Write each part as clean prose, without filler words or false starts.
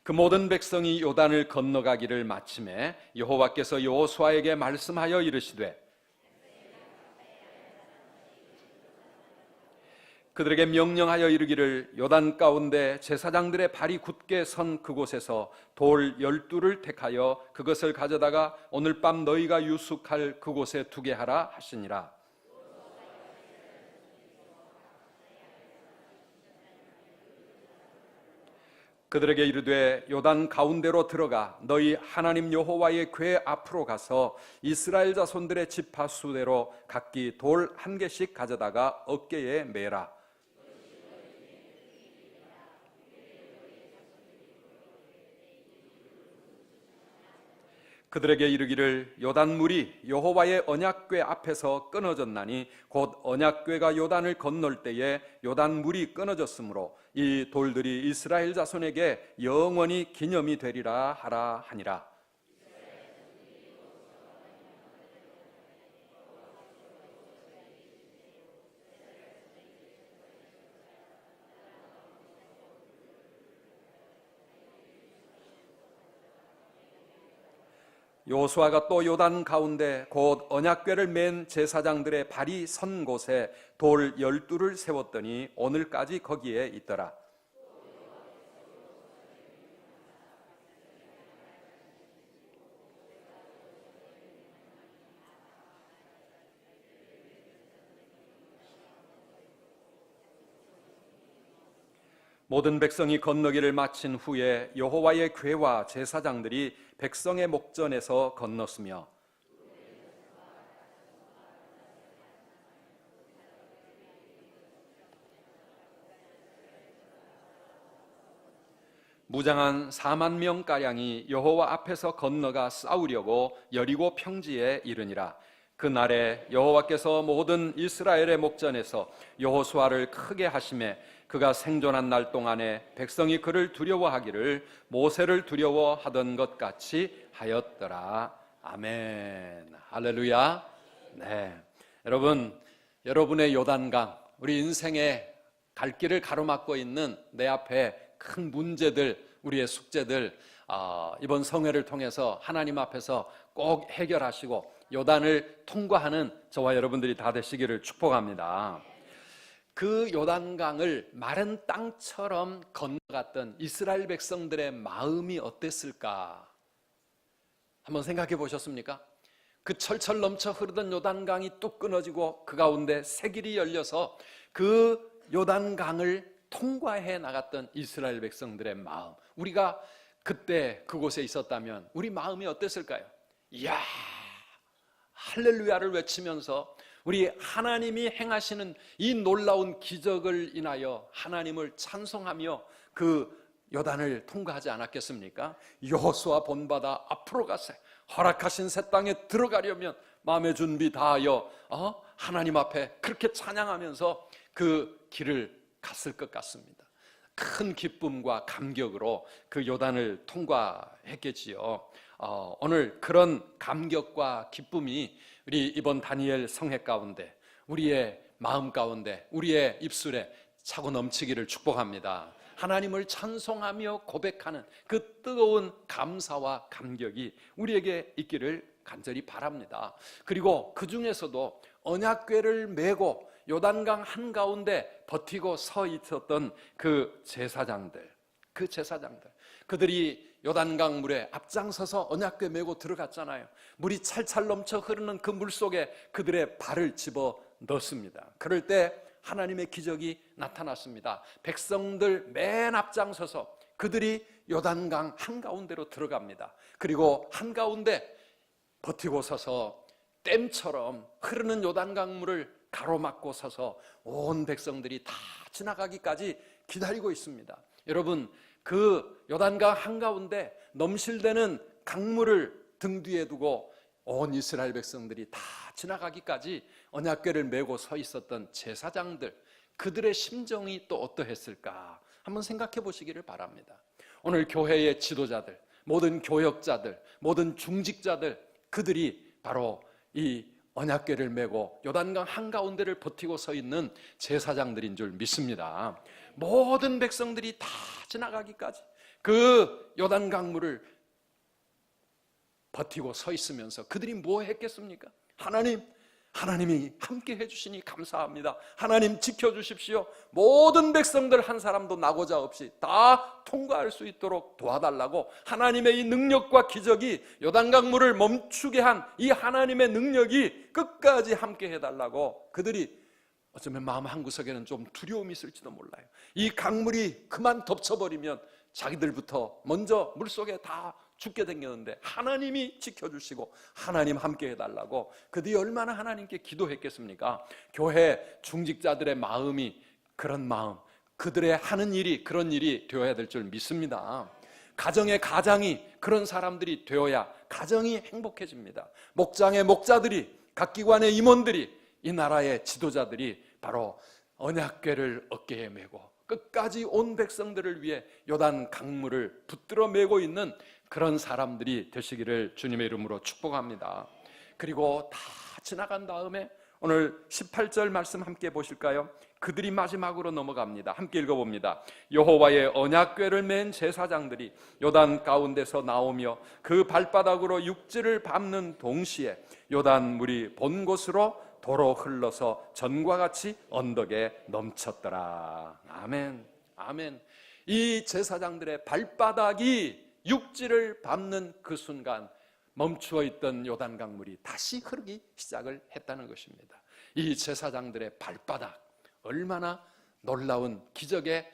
그 모든 백성이 요단을 건너가기를 마침에 여호와께서 여호수아에게 말씀하여 이르시되 그들에게 명령하여 이르기를 요단 가운데 제사장들의 발이 굳게 선 그곳에서 돌 12를 택하여 그것을 가져다가 오늘 밤 너희가 유숙할 그곳에 두게 하라 하시니라. 그들에게 이르되 요단 가운데로 들어가 너희 하나님 여호와의 궤 앞으로 가서 이스라엘 자손들의 지파 수대로 각기 돌 한 개씩 가져다가 어깨에 매라. 그들에게 이르기를 요단 물이 여호와의 언약궤 앞에서 끊어졌나니 곧 언약궤가 요단을 건널 때에 요단 물이 끊어졌으므로 이 돌들이 이스라엘 자손에게 영원히 기념이 되리라 하라 하니라. 여호수아가 또 요단 가운데 곧 언약궤를 맨 제사장들의 발이 선 곳에 돌 12를 세웠더니 오늘까지 거기에 있더라. 모든 백성이 건너기를 마친 후에 여호와의 궤와 제사장들이 백성의 목전에서 건넜으며 무장한 4만 명가량이 여호와 앞에서 건너가 싸우려고 여리고 평지에 이르니라. 그날에 여호와께서 모든 이스라엘의 목전에서 여호수아를 크게 하심에 그가 생존한 날 동안에 백성이 그를 두려워하기를 모세를 두려워하던 것 같이 하였더라. 아멘. 할렐루야. 네, 여러분, 여러분의 요단강, 우리 인생의 갈 길을 가로막고 있는 내 앞에 큰 문제들, 우리의 숙제들, 이번 성회를 통해서 하나님 앞에서 꼭 해결하시고 요단을 통과하는 저와 여러분들이 다 되시기를 축복합니다. 그 요단강을 마른 땅처럼 건너갔던 이스라엘 백성들의 마음이 어땠을까? 한번 생각해 보셨습니까? 그 철철 넘쳐 흐르던 요단강이 뚝 끊어지고 그 가운데 새 길이 열려서 그 요단강을 통과해 나갔던 이스라엘 백성들의 마음, 우리가 그때 그곳에 있었다면 우리 마음이 어땠을까요? 이야, 할렐루야를 외치면서 우리 하나님이 행하시는 이 놀라운 기적을 인하여 하나님을 찬송하며 그 요단을 통과하지 않았겠습니까? 여호수아 본바다 앞으로 가세, 허락하신 새 땅에 들어가려면 마음의 준비 다하여 하나님 앞에 그렇게 찬양하면서 그 길을 갔을 것 같습니다. 큰 기쁨과 감격으로 그 요단을 통과했겠지요. 오늘 그런 감격과 기쁨이 우리 이번 다니엘 성회 가운데, 우리의 마음 가운데, 우리의 입술에 차고 넘치기를 축복합니다. 하나님을 찬송하며 고백하는 그 뜨거운 감사와 감격이 우리에게 있기를 간절히 바랍니다. 그리고 그 중에서도 언약궤를 메고 요단강 한가운데 버티고 서 있었던 그 제사장들, 그들이 요단강 물에 앞장서서 언약궤 메고 들어갔잖아요. 물이 찰찰 넘쳐 흐르는 그 물 속에 그들의 발을 집어 넣습니다. 그럴 때 하나님의 기적이 나타났습니다. 백성들 맨 앞장서서 그들이 요단강 한가운데로 들어갑니다. 그리고 한가운데 버티고 서서 댐처럼 흐르는 요단강 물을 가로막고 서서 온 백성들이 다 지나가기까지 기다리고 있습니다. 여러분, 그 요단강 한가운데 넘실대는 강물을 등 뒤에 두고 온 이스라엘 백성들이 다 지나가기까지 언약궤를 메고 서 있었던 제사장들, 그들의 심정이 또 어떠했을까 한번 생각해 보시기를 바랍니다. 오늘 교회의 지도자들, 모든 교역자들, 모든 중직자들, 그들이 바로 이 언약궤를 메고 요단강 한가운데를 버티고 서 있는 제사장들인 줄 믿습니다. 모든 백성들이 다 지나가기까지 그 요단 강물을 버티고 서 있으면서 그들이 뭐 했겠습니까? 하나님이 함께 해주시니 감사합니다. 하나님 지켜주십시오. 모든 백성들 한 사람도 나고자 없이 다 통과할 수 있도록 도와달라고, 하나님의 이 능력과 기적이, 요단강물을 멈추게 한 이 하나님의 능력이 끝까지 함께 해달라고, 그들이 어쩌면 마음 한구석에는 좀 두려움이 있을지도 몰라요. 이 강물이 그만 덮쳐버리면 자기들부터 먼저 물속에 다 죽게 생겼는데 하나님이 지켜주시고 하나님 함께 해달라고 그들이 얼마나 하나님께 기도했겠습니까? 교회 중직자들의 마음이 그런 마음, 그들의 하는 일이 그런 일이 되어야 될 줄 믿습니다. 가정의 가장이 그런 사람들이 되어야 가정이 행복해집니다. 목장의 목자들이, 각 기관의 임원들이, 이 나라의 지도자들이 바로 언약궤를 어깨에 메고 끝까지 온 백성들을 위해 요단 강물을 붙들어 메고 있는 그런 사람들이 되시기를 주님의 이름으로 축복합니다. 그리고 다 지나간 다음에 오늘 18절 말씀 함께 보실까요? 그들이 마지막으로 넘어갑니다. 함께 읽어봅니다. 여호와의 언약궤를 맨 제사장들이 요단 가운데서 나오며 그 발바닥으로 육지를 밟는 동시에 요단 물이 본 곳으로 도로 흘러서 전과 같이 언덕에 넘쳤더라. 아멘, 아멘. 이 제사장들의 발바닥이 육지를 밟는 그 순간 멈추어 있던 요단 강물이 다시 흐르기 시작을 했다는 것입니다. 이 제사장들의 발바닥, 얼마나 놀라운 기적의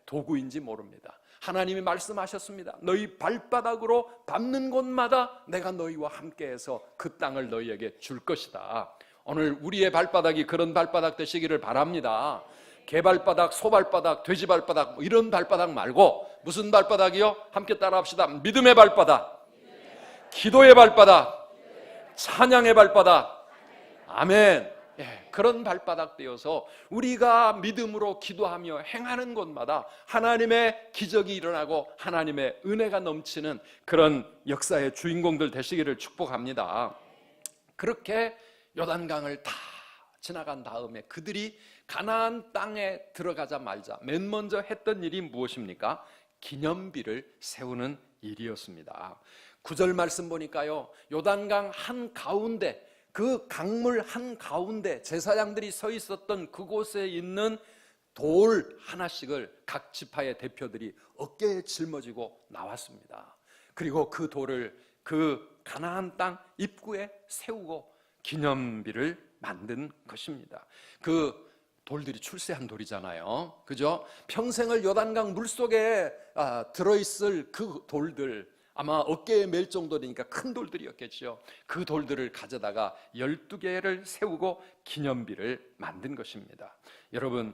도구인지 모릅니다. 하나님이 말씀하셨습니다. 너희 발바닥으로 밟는 곳마다 내가 너희와 함께해서 그 땅을 너희에게 줄 것이다. 오늘 우리의 발바닥이 그런 발바닥 되시기를 바랍니다. 개발바닥, 소발바닥, 돼지발바닥 이런 발바닥 말고 무슨 발바닥이요? 함께 따라합시다. 믿음의 발바닥, 기도의 발바닥, 찬양의 발바닥. 아멘. 그런 발바닥 되어서 우리가 믿음으로 기도하며 행하는 곳마다 하나님의 기적이 일어나고 하나님의 은혜가 넘치는 그런 역사의 주인공들 되시기를 축복합니다. 그렇게 요단강을 다 지나간 다음에 그들이 가나안 땅에 들어가자마자 맨 먼저 했던 일이 무엇입니까? 기념비를 세우는 일이었습니다. 9절 말씀 보니까요, 요단강 한가운데, 그 강물 한가운데 제사장들이 서 있었던 그곳에 있는 돌 하나씩을 각 지파의 대표들이 어깨에 짊어지고 나왔습니다. 그리고 그 돌을 그 가나안 땅 입구에 세우고 기념비를 만든 것입니다. 그 돌들이 출세한 돌이잖아요, 그죠? 평생을 요단강 물속에 들어있을 그 돌들, 아마 어깨에 멜 정도니까 큰 돌들이었겠죠. 그 돌들을 가져다가 12개를 세우고 기념비를 만든 것입니다. 여러분,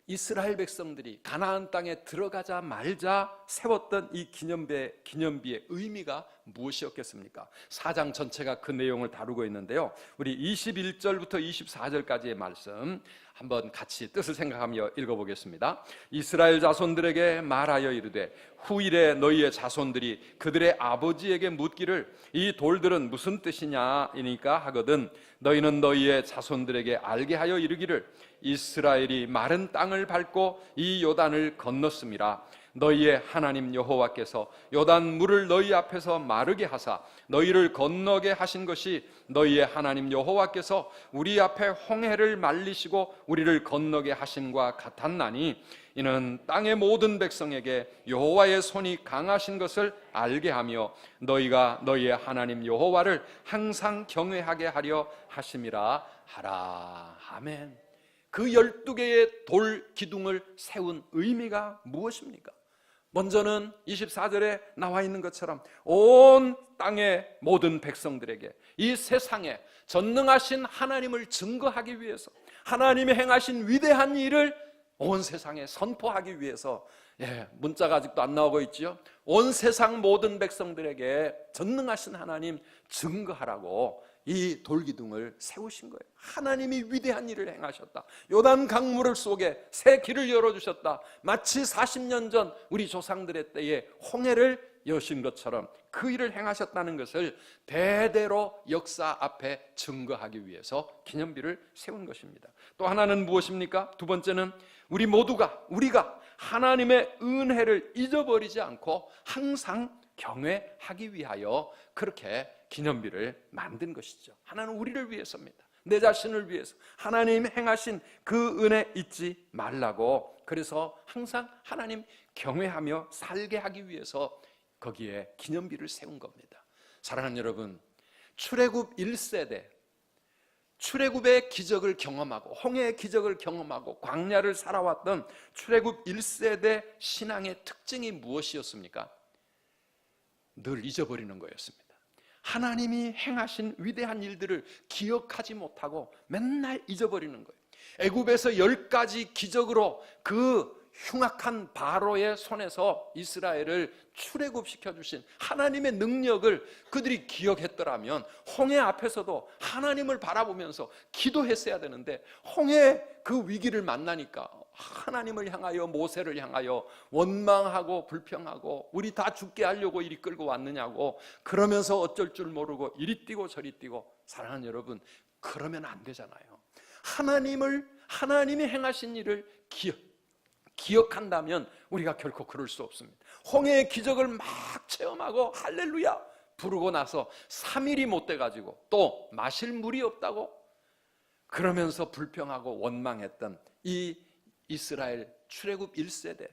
이스라엘 백성들이 가나안 땅에 들어가자 말자 세웠던 이 기념비의 의미가 무엇이었겠습니까? 4장 전체가 그 내용을 다루고 있는데요, 우리 21절부터 24절까지의 말씀 한번 같이 뜻을 생각하며 읽어보겠습니다. 이스라엘 자손들에게 말하여 이르되 후일에 너희의 자손들이 그들의 아버지에게 묻기를 이 돌들은 무슨 뜻이냐 이니까 하거든 너희는 너희의 자손들에게 알게 하여 이르기를 이스라엘이 마른 땅을 밟고 이 요단을 건넜음이라. 너희의 하나님 여호와께서 요단 물을 너희 앞에서 마르게 하사 너희를 건너게 하신 것이 너희의 하나님 여호와께서 우리 앞에 홍해를 말리시고 우리를 건너게 하신과 같았나니 이는 땅의 모든 백성에게 여호와의 손이 강하신 것을 알게 하며 너희가 너희의 하나님 여호와를 항상 경외하게 하려 하심이라 하라. 아멘. 그 12개의 돌 기둥을 세운 의미가 무엇입니까? 먼저는 24절에 나와 있는 것처럼 온 땅의 모든 백성들에게, 이 세상에 전능하신 하나님을 증거하기 위해서, 하나님이 행하신 위대한 일을 온 세상에 선포하기 위해서, 문자가 아직도 안 나오고 있죠. 온 세상 모든 백성들에게 전능하신 하나님 증거하라고 이 돌기둥을 세우신 거예요. 하나님이 위대한 일을 행하셨다. 요단 강물을 속에 새 길을 열어주셨다. 마치 40년 전 우리 조상들의 때에 홍해를 여신 것처럼 그 일을 행하셨다는 것을 대대로 역사 앞에 증거하기 위해서 기념비를 세운 것입니다. 또 하나는 무엇입니까? 두 번째는 우리가 하나님의 은혜를 잊어버리지 않고 항상 경외하기 위하여 그렇게 기념비를 만든 것이죠. 하나는 우리를 위해서입니다. 내 자신을 위해서 하나님 행하신 그 은혜 잊지 말라고, 그래서 항상 하나님 경외하며 살게 하기 위해서 거기에 기념비를 세운 겁니다. 사랑하는 여러분, 출애굽 1세대, 출애굽의 기적을 경험하고 홍해의 기적을 경험하고 광야를 살아왔던 출애굽 1세대 신앙의 특징이 무엇이었습니까? 늘 잊어버리는 거였습니다. 하나님이 행하신 위대한 일들을 기억하지 못하고 맨날 잊어버리는 거예요. 애굽에서 10가지 기적으로 그 흉악한 바로의 손에서 이스라엘을 출애굽시켜 주신 하나님의 능력을 그들이 기억했더라면 홍해 앞에서도 하나님을 바라보면서 기도했어야 되는데, 홍해 그 위기를 만나니까 하나님을 향하여 모세를 향하여 원망하고 불평하고 우리 다 죽게 하려고 이리 끌고 왔느냐고 그러면서 어쩔 줄 모르고 이리 뛰고 저리 뛰고. 사랑하는 여러분, 그러면 안 되잖아요. 하나님이 행하신 일을 기억한다면 우리가 결코 그럴 수 없습니다. 홍해의 기적을 막 체험하고 할렐루야 부르고 나서 3일이 못 돼가지고 또 마실 물이 없다고 그러면서 불평하고 원망했던 이 이스라엘 출애굽 1세대,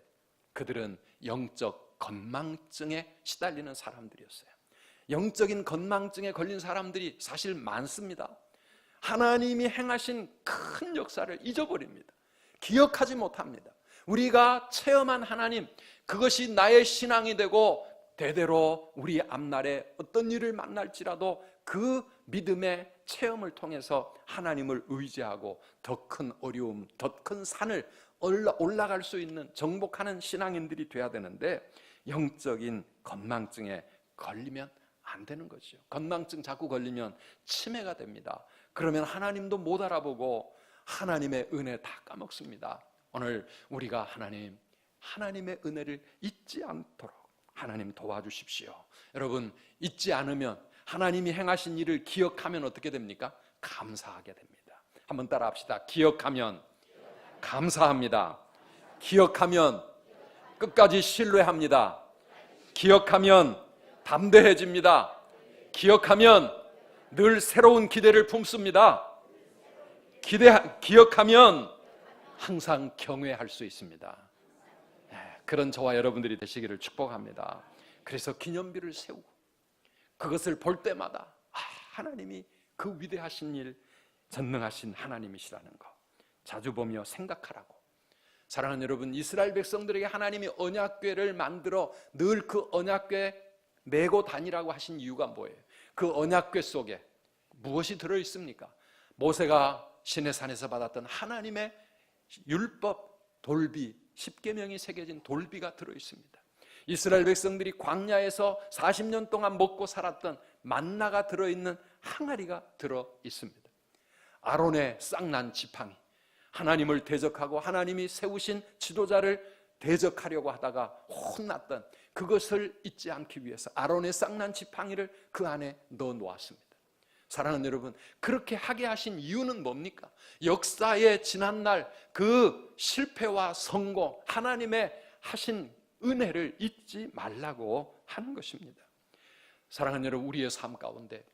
그들은 영적 건망증에 시달리는 사람들이었어요. 영적인 건망증에 걸린 사람들이 사실 많습니다. 하나님이 행하신 큰 역사를 잊어버립니다. 기억하지 못합니다. 우리가 체험한 하나님, 그것이 나의 신앙이 되고 대대로 우리 앞날에 어떤 일을 만날지라도 그 믿음의 체험을 통해서 하나님을 의지하고 더 큰 어려움, 더 큰 산을 올라갈 수 있는 정복하는 신앙인들이 돼야 되는데, 영적인 건망증에 걸리면 안 되는 거죠. 건망증 자꾸 걸리면 치매가 됩니다. 그러면 하나님도 못 알아보고 하나님의 은혜 다 까먹습니다. 오늘 우리가 하나님의 은혜를 잊지 않도록 하나님 도와주십시오. 여러분, 잊지 않으면, 하나님이 행하신 일을 기억하면 어떻게 됩니까? 감사하게 됩니다. 한번 따라 합시다. 기억하면 감사합니다. 기억하면 끝까지 신뢰합니다. 기억하면 담대해집니다. 기억하면 늘 새로운 기대를 품습니다. 기억하면 항상 경외할 수 있습니다. 그런 저와 여러분들이 되시기를 축복합니다. 그래서 기념비를 세우고 그것을 볼 때마다 하나님이 그 위대하신 일, 전능하신 하나님이시라는 거 자주 보며 생각하라고. 사랑하는 여러분, 이스라엘 백성들에게 하나님이 언약궤를 만들어 늘 그 언약궤 메고 다니라고 하신 이유가 뭐예요? 그 언약궤 속에 무엇이 들어있습니까? 모세가 시내산에서 받았던 하나님의 율법, 돌비, 십계명이 새겨진 돌비가 들어있습니다. 이스라엘 백성들이 광야에서 40년 동안 먹고 살았던 만나가 들어있는 항아리가 들어있습니다. 아론의 쌍난 지팡이, 하나님을 대적하고 하나님이 세우신 지도자를 대적하려고 하다가 혼났던 그것을 잊지 않기 위해서 아론의 쌍난 지팡이를 그 안에 넣어 놓았습니다. 사랑하는 여러분, 그렇게 하게 하신 이유는 뭡니까? 역사의 지난날 그 실패와 성공, 하나님의 하신 은혜를 잊지 말라고 하는 것입니다. 사랑하는 여러분, 우리의 삶 가운데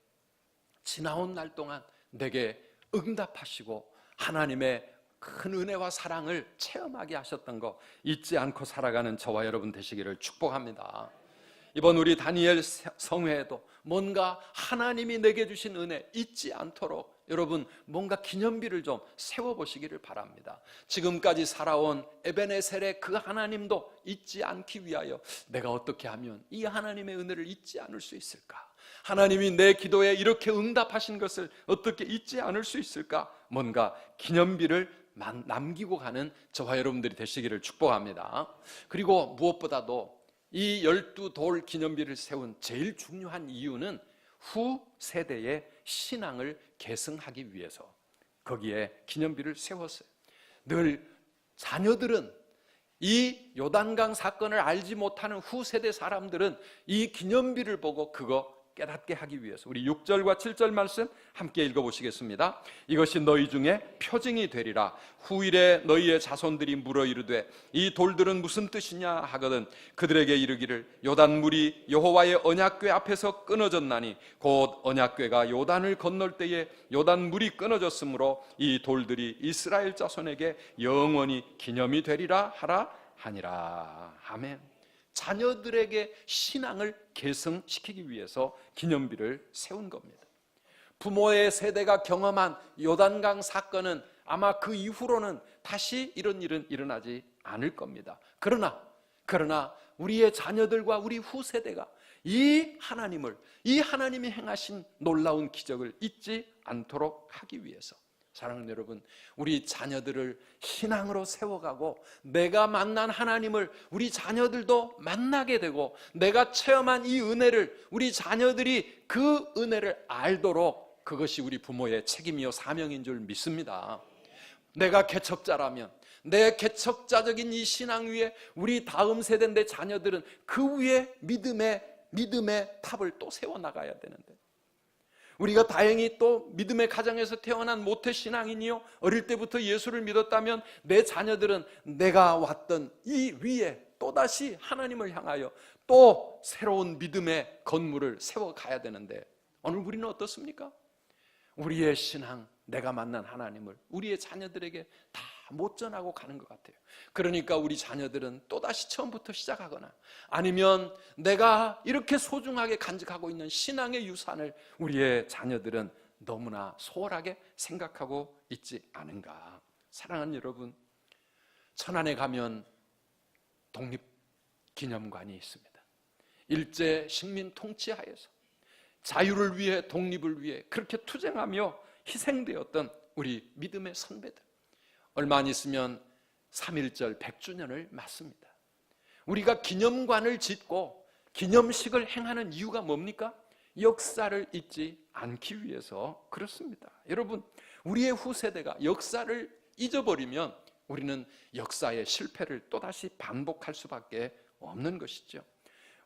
지나온 날 동안 내게 응답하시고 하나님의 큰 은혜와 사랑을 체험하게 하셨던 거 잊지 않고 살아가는 저와 여러분 되시기를 축복합니다. 이번 우리 다니엘 성회에도 뭔가 하나님이 내게 주신 은혜 잊지 않도록 여러분 뭔가 기념비를 좀 세워보시기를 바랍니다. 지금까지 살아온 에베네셀의 그 하나님도 잊지 않기 위하여 내가 어떻게 하면 이 하나님의 은혜를 잊지 않을 수 있을까? 하나님이 내 기도에 이렇게 응답하신 것을 어떻게 잊지 않을 수 있을까? 뭔가 기념비를 남기고 가는 저와 여러분들이 되시기를 축복합니다. 그리고 무엇보다도 이 12돌 기념비를 세운 제일 중요한 이유는 후 세대의 신앙을 계승하기 위해서 거기에 기념비를 세웠어요. 늘 자녀들은 이 요단강 사건을 알지 못하는 후 세대 사람들은 이 기념비를 보고 그거 깨닫게 하기 위해서 우리 6절과 7절 말씀 함께 읽어보시겠습니다. 이것이 너희 중에 표징이 되리라. 후일에 너희의 자손들이 물어 이르되 이 돌들은 무슨 뜻이냐 하거든 그들에게 이르기를 요단물이 여호와의 언약궤 앞에서 끊어졌나니 곧 언약궤가 요단을 건널 때에 요단물이 끊어졌으므로 이 돌들이 이스라엘 자손에게 영원히 기념이 되리라 하라 하니라. 아멘. 자녀들에게 신앙을 계승시키기 위해서 기념비를 세운 겁니다. 부모의 세대가 경험한 요단강 사건은 아마 그 이후로는 다시 이런 일은 일어나지 않을 겁니다. 그러나 우리의 자녀들과 우리 후세대가 이 하나님이 행하신 놀라운 기적을 잊지 않도록 하기 위해서, 사랑하는 여러분, 우리 자녀들을 신앙으로 세워가고 내가 만난 하나님을 우리 자녀들도 만나게 되고 내가 체험한 이 은혜를 우리 자녀들이 그 은혜를 알도록, 그것이 우리 부모의 책임이요 사명인 줄 믿습니다. 내가 개척자라면 내 개척자적인 이 신앙 위에 우리 다음 세대 내 자녀들은 그 위에 믿음의 탑을 또 세워나가야 되는데, 우리가 다행히 또 믿음의 가정에서 태어난 모태신앙인이요 어릴 때부터 예수를 믿었다면 내 자녀들은 내가 왔던 이 위에 또다시 하나님을 향하여 또 새로운 믿음의 건물을 세워가야 되는데, 오늘 우리는 어떻습니까? 우리의 신앙, 내가 만난 하나님을 우리의 자녀들에게 다 못 전하고 가는 것 같아요. 그러니까 우리 자녀들은 또다시 처음부터 시작하거나 아니면 내가 이렇게 소중하게 간직하고 있는 신앙의 유산을 우리의 자녀들은 너무나 소홀하게 생각하고 있지 않은가. 사랑하는 여러분, 천안에 가면 독립기념관이 있습니다. 일제 식민 통치하에서 자유를 위해, 독립을 위해 그렇게 투쟁하며 희생되었던 우리 믿음의 선배들, 얼마 안 있으면 3.1절 100주년을 맞습니다. 우리가 기념관을 짓고 기념식을 행하는 이유가 뭡니까? 역사를 잊지 않기 위해서 그렇습니다. 여러분, 우리의 후세대가 역사를 잊어버리면 우리는 역사의 실패를 또다시 반복할 수밖에 없는 것이죠.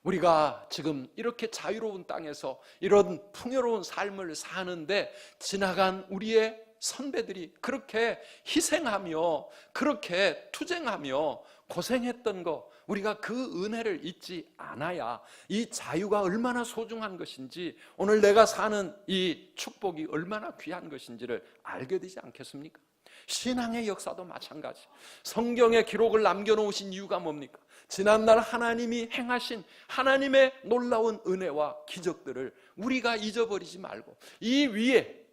우리가 지금 이렇게 자유로운 땅에서 이런 풍요로운 삶을 사는데 지나간 우리의 선배들이 그렇게 희생하며 그렇게 투쟁하며 고생했던 거, 우리가 그 은혜를 잊지 않아야 이 자유가 얼마나 소중한 것인지, 오늘 내가 사는 이 축복이 얼마나 귀한 것인지를 알게 되지 않겠습니까? 신앙의 역사도 마찬가지. 성경의 기록을 남겨놓으신 이유가 뭡니까? 지난날 하나님이 행하신 하나님의 놀라운 은혜와 기적들을 우리가 잊어버리지 말고 이 위에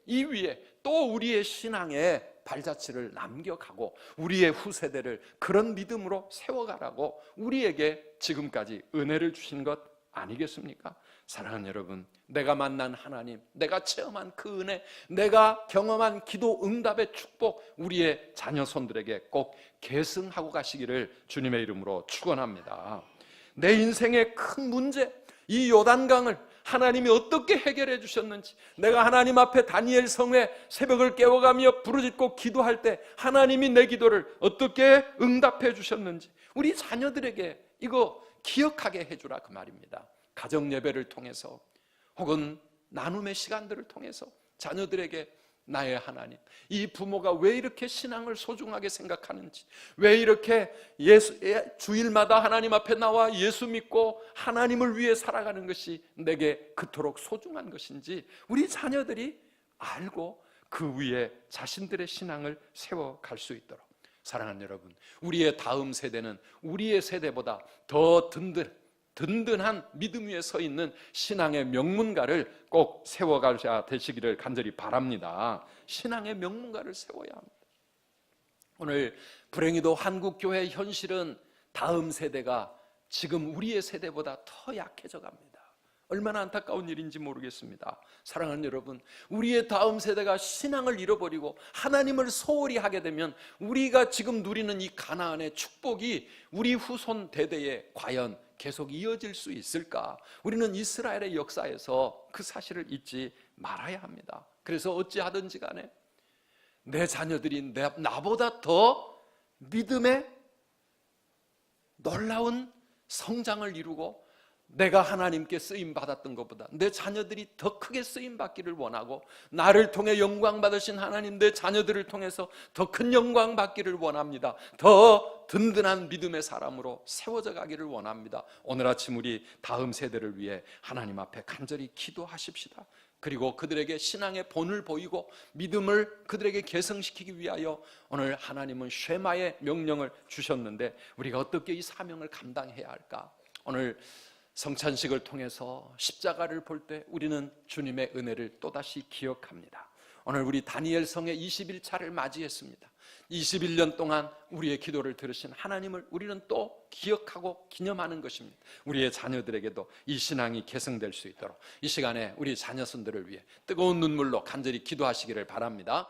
또 우리의 신앙의 발자취를 남겨가고 우리의 후세대를 그런 믿음으로 세워가라고 우리에게 지금까지 은혜를 주신 것 아니겠습니까? 사랑하는 여러분, 내가 만난 하나님, 내가 체험한 그 은혜, 내가 경험한 기도 응답의 축복, 우리의 자녀 손들에게 꼭 계승하고 가시기를 주님의 이름으로 축원합니다. 내 인생의 큰 문제, 이 요단강을 하나님이 어떻게 해결해 주셨는지, 내가 하나님 앞에 다니엘 성에 새벽을 깨워가며 부르짖고 기도할 때 하나님이 내 기도를 어떻게 응답해 주셨는지 우리 자녀들에게 이거 기억하게 해주라, 그 말입니다. 가정 예배를 통해서 혹은 나눔의 시간들을 통해서 자녀들에게 나의 하나님, 이 부모가 왜 이렇게 신앙을 소중하게 생각하는지, 왜 이렇게 주일마다 하나님 앞에 나와 예수 믿고 하나님을 위해 살아가는 것이 내게 그토록 소중한 것인지 우리 자녀들이 알고 그 위에 자신들의 신앙을 세워갈 수 있도록, 사랑하는 여러분, 우리의 다음 세대는 우리의 세대보다 더 든든한 믿음 위에 서 있는 신앙의 명문가를 꼭 세워가셔야 되시기를 간절히 바랍니다. 신앙의 명문가를 세워야 합니다. 오늘 불행히도 한국교회의 현실은 다음 세대가 지금 우리의 세대보다 더 약해져 갑니다. 얼마나 안타까운 일인지 모르겠습니다. 사랑하는 여러분, 우리의 다음 세대가 신앙을 잃어버리고 하나님을 소홀히 하게 되면 우리가 지금 누리는 이 가나안의 축복이 우리 후손 대대에 과연 계속 이어질 수 있을까? 우리는 이스라엘의 역사에서 그 사실을 잊지 말아야 합니다. 그래서 어찌하든지 간에 내 자녀들이 나보다 더 믿음의 놀라운 성장을 이루고 내가 하나님께 쓰임 받았던 것보다 내 자녀들이 더 크게 쓰임 받기를 원하고, 나를 통해 영광 받으신 하나님, 내 자녀들을 통해서 더 큰 영광 받기를 원합니다. 더 든든한 믿음의 사람으로 세워져 가기를 원합니다. 오늘 아침 우리 다음 세대를 위해 하나님 앞에 간절히 기도하십시다. 그리고 그들에게 신앙의 본을 보이고 믿음을 그들에게 개성시키기 위하여 오늘 하나님은 쉐마의 명령을 주셨는데, 우리가 어떻게 이 사명을 감당해야 할까? 오늘 성찬식을 통해서 십자가를 볼 때 우리는 주님의 은혜를 또다시 기억합니다. 오늘 우리 다니엘 성의 21차를 맞이했습니다. 21년 동안 우리의 기도를 들으신 하나님을 우리는 또 기억하고 기념하는 것입니다. 우리의 자녀들에게도 이 신앙이 계승될 수 있도록 이 시간에 우리 자녀손들을 위해 뜨거운 눈물로 간절히 기도하시기를 바랍니다.